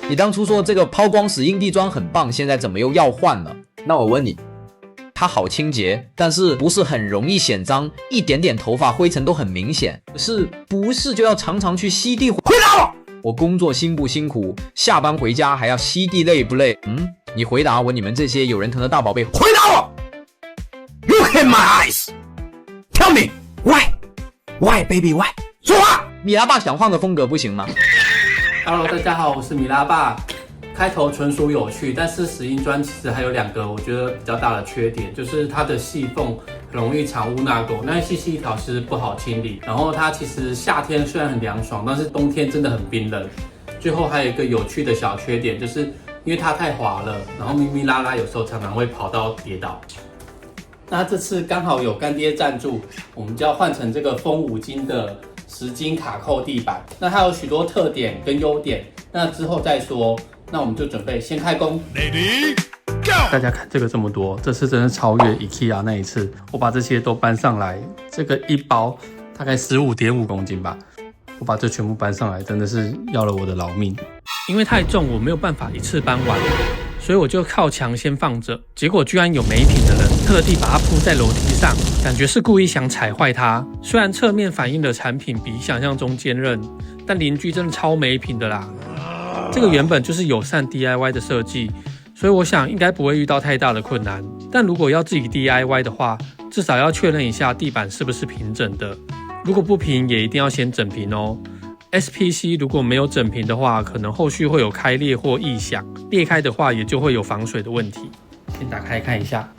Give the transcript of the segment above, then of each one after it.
你当初说这个抛光石硬地砖很棒，现在怎么又要换了？那我问你，它好清洁，但是不是很容易显脏，一点点头发灰尘都很明显，不是就要常常去吸地？回答我！我工作辛不辛苦？下班回家还要吸地累不累？你回答我，你们这些有人疼的大宝贝，回答我 ！Look in my eyes, tell me why, why baby why？ 说话！米拉爸想换个风格不行吗？ Hello， 大家好，我是米拉爸。开头纯属有趣，但是石英砖其实还有2个我觉得比较大的缺点，就是它的细缝很容易藏污纳垢，那细细一条其实不好清理。然后它其实夏天虽然很凉爽，但是冬天真的很冰冷。最后还有一个有趣的小缺点，就是因为它太滑了，然后咪咪拉拉有时候常常会跑到跌倒。那这次刚好有干爹赞助，我们就要换成这个风五金的10金卡扣地板。那它有许多特点跟优点，那之后再说。那我们就准备先开工。Ready, go！ 大家看这个这么多，这次真的超越 IKEA 那一次。我把这些都搬上来，这个一包大概15.5公斤吧。我把这全部搬上来，真的是要了我的老命。因为太重，我没有办法一次搬完，所以我就靠墙先放着。结果居然有没品的人特地把它铺在楼梯上，感觉是故意想踩坏它。虽然侧面反映的产品比想象中坚韧，但邻居真的超没品的啦。这个原本就是友善 DIY 的设计，所以我想应该不会遇到太大的困难。但如果要自己 DIY 的话，至少要确认一下地板是不是平整的。如果不平，也一定要先整平哦。SPC 如果没有整平的话，可能后续会有开裂或异响，裂开的话也就会有防水的问题。先打开看一下，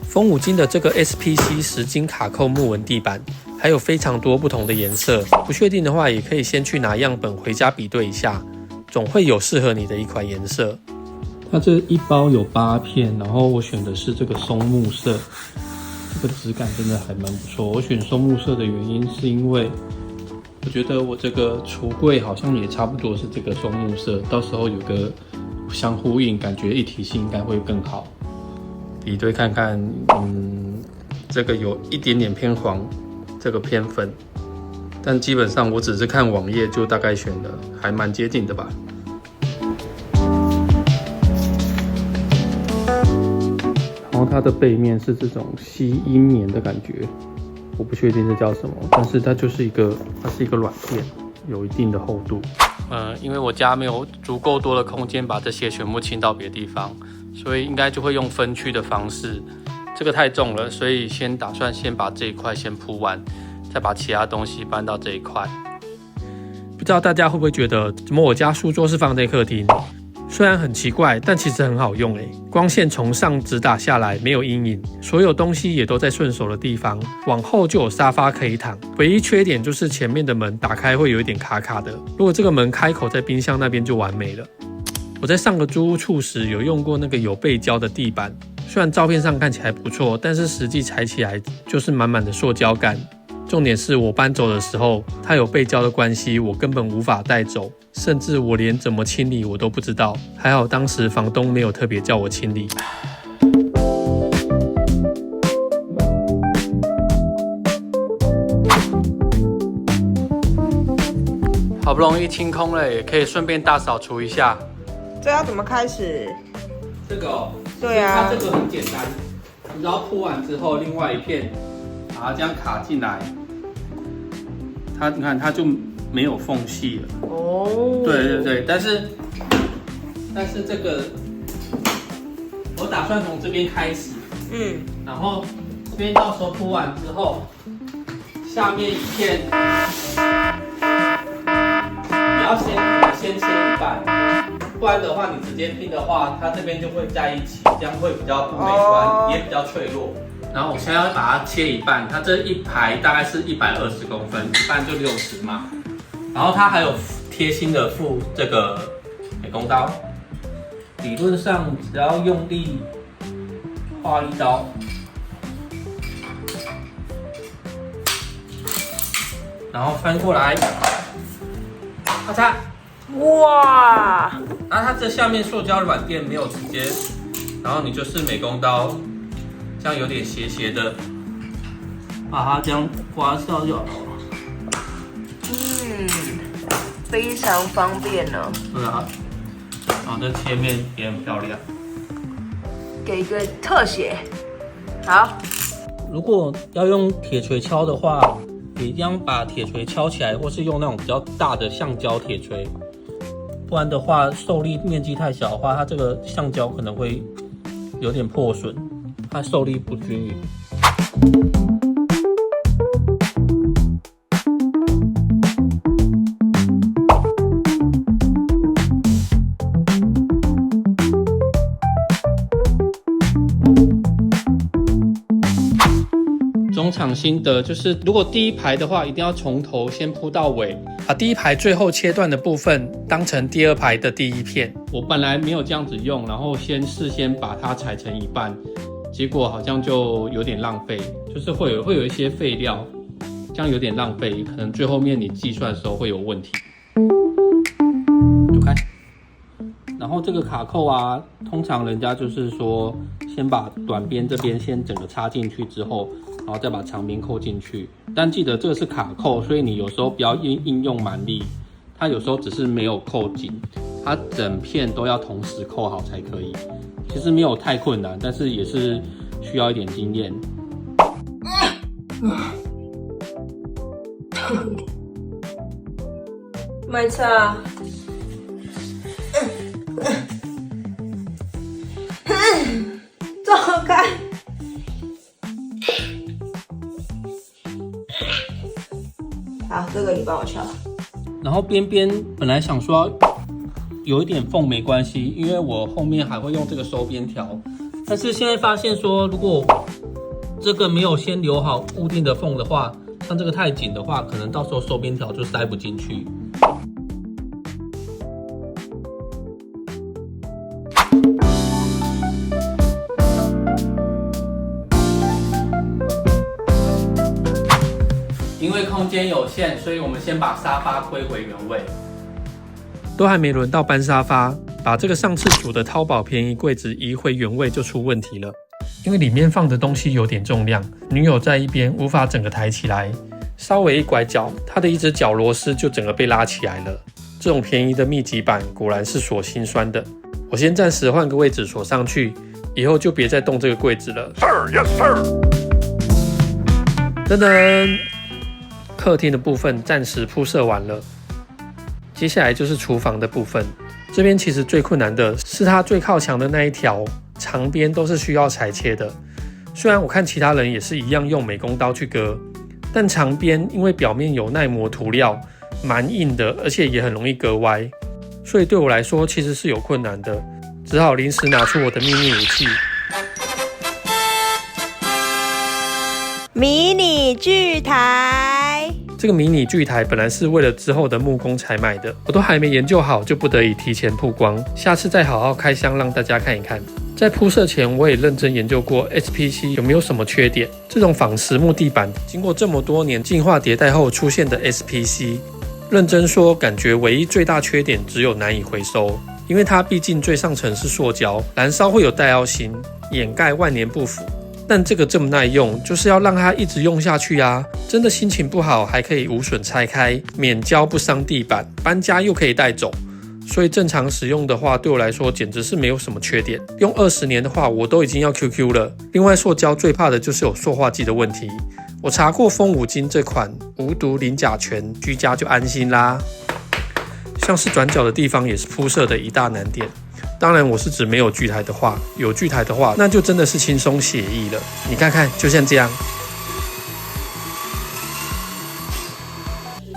风五金的这个 SPC 10金卡扣木纹地板，还有非常多不同的颜色。不确定的话，也可以先去拿样本回家比对一下。总会有适合你的一款颜色。它这一包有8片，然后我选的是这个松木色，这个质感真的还蛮不错。我选松木色的原因是因为我觉得我这个橱柜好像也差不多是这个松木色，到时候有个相呼应，感觉一体性应该会更好。比对看看，这个有一点点偏黄，这个偏粉。但基本上我只是看网页就大概选了，还蛮接近的吧。然后它的背面是这种吸音棉的感觉，我不确定这叫什么，但是它是一个软片，有一定的厚度。因为我家没有足够多的空间把这些全部清到别的地方，所以应该就会用分区的方式。这个太重了，所以打算先把这一块先铺完。再把其他东西搬到这一块。不知道大家会不会觉得，怎么我家书桌是放在客厅？虽然很奇怪，但其实很好用诶。光线从上直打下来，没有阴影，所有东西也都在顺手的地方。往后就有沙发可以躺，唯一缺点就是前面的门打开会有一点卡卡的。如果这个门开口在冰箱那边就完美了。我在上个租屋处时有用过那个有背胶的地板，虽然照片上看起来不错，但是实际踩起来就是满满的塑胶感。重点是我搬走的时候，它有背胶的关系，我根本无法带走，甚至我连怎么清理我都不知道。还好当时房东没有特别叫我清理。好不容易清空了，也可以顺便大扫除一下。这要怎么开始？这个哦，对啊，它这个很简单，你只要铺完之后，另外一片把它这样卡进来。你看它就没有缝隙了。哦，对，但是这个我打算从这边开始，然后这边到时候铺完之后，下面一片你要先切一半，不然的话你直接拼的话，它这边就会在一起，这样会比较不美观，也比较脆弱。然后我现在要把它切一半，它这一排大概是120公分，一半就60嘛。然后它还有贴心的附这个美工刀，理论上只要用力划一刀，然后翻过来，咔嚓，哇！然后它这下面塑胶软垫没有直接，然后你就是美工刀。这样有点斜斜的，把它这样刮掉就好了。非常方便呢。对啊，然后这切面也很漂亮。给一个特写。好，如果要用铁锤敲的话，也一定要把铁锤敲起来，或是用那种比较大的橡胶铁锤，不然的话受力面积太小的话，它这个橡胶可能会有点破损，它受力不均匀。中场心得就是，如果第一排的话，一定要从头先铺到尾，把第一排最后切断的部分当成第二排的第一片。我本来没有这样子用，然后事先把它裁成一半，结果好像就有点浪费，就是会有一些废料，这样有点浪费，可能最后面你计算的时候会有问题。开。然后这个卡扣啊，通常人家就是说，先把短边这边先整个插进去之后，然后再把长边扣进去。但记得这个是卡扣，所以你有时候不要应用蛮力，它有时候只是没有扣紧，它整片都要同时扣好才可以。其实没有太困难，但是也是需要一点经验。麦茶。走开！好，这个你帮我敲。然后边边本来想说有一点缝没关系，因为我后面还会用这个收边条，但是现在发现说，如果这个没有先留好固定的缝的话，像这个太紧的话，可能到时候收边条就塞不进去。因为空间有限，所以我们先把沙发归回原位。都还没轮到搬沙发，把这个上次煮的淘宝便宜柜子移回原位就出问题了。因为里面放的东西有点重量，女友在一边无法整个抬起来，稍微一拐角，她的一只脚螺丝就整个被拉起来了。这种便宜的密集板果然是锁心酸的。我先暂时换个位置锁上去，以后就别再动这个柜子了。Sir, yes, sir. 噔噔。客厅的部分暂时铺设完了，接下来就是厨房的部分。这边其实最困难的是它最靠墙的那一条长边都是需要裁切的。虽然我看其他人也是一样用美工刀去割，但长边因为表面有耐磨涂料，蛮硬的，而且也很容易割歪，所以对我来说其实是有困难的，只好临时拿出我的秘密武器。迷你锯台，这个迷你锯台本来是为了之后的木工才买的，我都还没研究好，就不得已提前曝光，下次再好好开箱让大家看一看。在铺设前，我也认真研究过 SPC 有没有什么缺点。这种仿实木地板，经过这么多年进化迭代后出现的 SPC， 认真说，感觉唯一最大缺点只有难以回收，因为它毕竟最上层是塑胶，燃烧会有带凹芯，掩盖万年不腐。但这个这么耐用，就是要让它一直用下去啊！真的心情不好，还可以无损拆开，免胶不伤地板，搬家又可以带走，所以正常使用的话，对我来说简直是没有什么缺点。用20年的话，我都已经要 QQ 了。另外，塑胶最怕的就是有塑化剂的问题。我查过风五金这款无毒零甲醛，居家就安心啦。像是转角的地方也是铺设的一大难点。当然我是指没有锯台的话，有锯台的话，那就真的是轻松写意了。你看看，就像这样。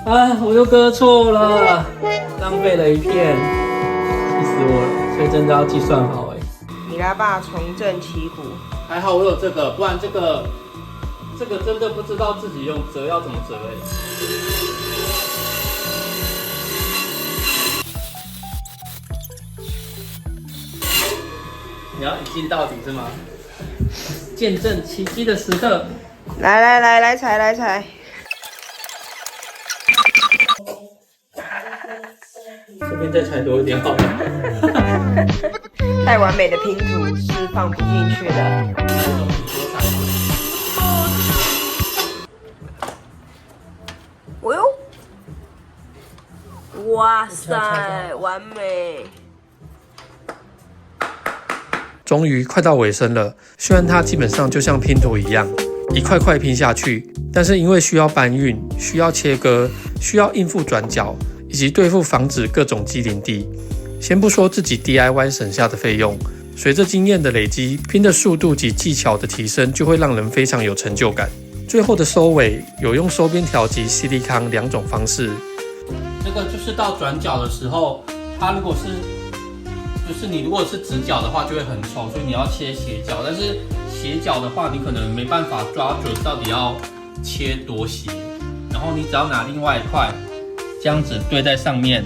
啊，我又割错了，浪费了一片，气死我了！所以真的要计算好米拉爸重振旗鼓，还好我有这个，不然这个真的不知道自己用折要怎么折你要一镜到底是吗？见证奇迹的时刻！来踩！这边再踩多一点好了。太完美的拼图是放不进去的。哦呦！哇塞，完美！终于快到尾声了。虽然它基本上就像拼图一样，一块块拼下去，但是因为需要搬运、需要切割、需要应付转角，以及对付防止各种机灵地，先不说自己 DIY 省下的费用，随着经验的累积，拼的速度及技巧的提升，就会让人非常有成就感。最后的收尾有用收边条及矽利康两种方式。这个就是到转角的时候，它如果是你如果是直角的话就会很丑，所以你要切斜角。但是斜角的话，你可能没办法抓准到底要切多斜，然后你只要拿另外一块这样子对在上面，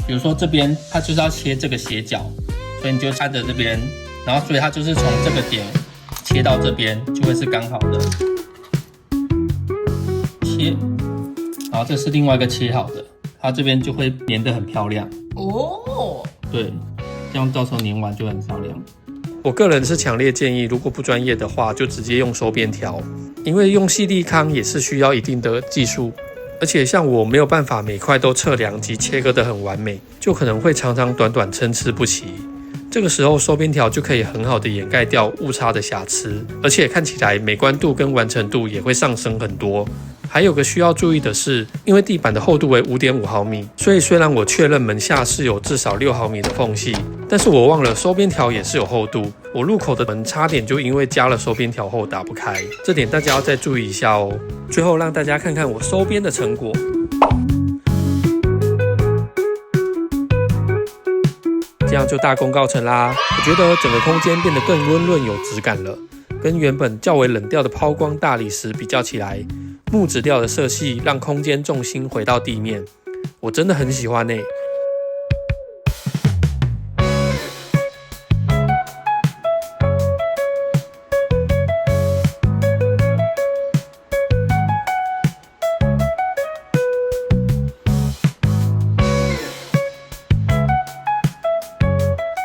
比如说这边它就是要切这个斜角，所以你就按着这边，然后所以它就是从这个点切到这边就会是刚好的切，然后这是另外一个切好的，它这边就会粘得很漂亮哦。对，这样到时候粘完就很漂亮。我个人是强烈建议，如果不专业的话，就直接用收边条，因为用矽利康也是需要一定的技术，而且像我没有办法每块都测量及切割得很完美，就可能会长长短短参差不齐。这个时候收边条就可以很好的掩盖掉误差的瑕疵，而且看起来美观度跟完成度也会上升很多。还有个需要注意的是，因为地板的厚度为 5.5 毫米，所以虽然我确认门下是有至少6毫米的缝隙，但是我忘了收边条也是有厚度，我入口的门差点就因为加了收边条后打不开，这点大家要再注意一下哦。最后让大家看看我收边的成果。这样就大功告成啦！我觉得整个空间变得更温润有质感了，跟原本较为冷调的抛光大理石比较起来，木质调的色系让空间重心回到地面，我真的很喜欢欸。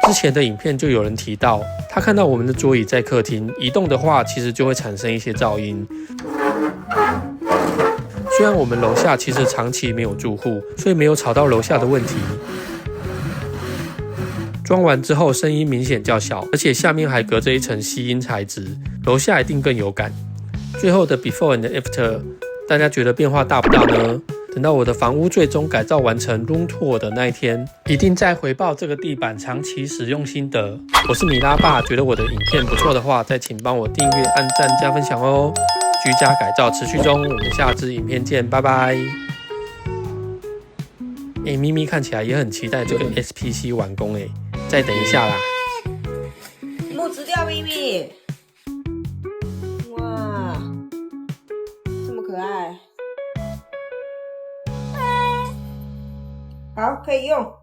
之前的影片就有人提到，他看到我们的桌椅在客厅移动的话，其实就会产生一些噪音。虽然我们楼下其实长期没有住户，所以没有吵到楼下的问题。装完之后声音明显较小，而且下面还隔着一层吸音材质，楼下一定更有感。最后的 before and after， 大家觉得变化大不大呢？等到我的房屋最终改造完成 room tour 的那一天，一定再回报这个地板长期使用心得。我是米拉爸，觉得我的影片不错的话，再请帮我订阅、按赞、加分享哦。居家改造持续中，我们下支影片见，拜拜。咪咪看起来也很期待这个 SPC 完工再等一下啦。木质调咪咪，哇，这么可爱，好，可以用。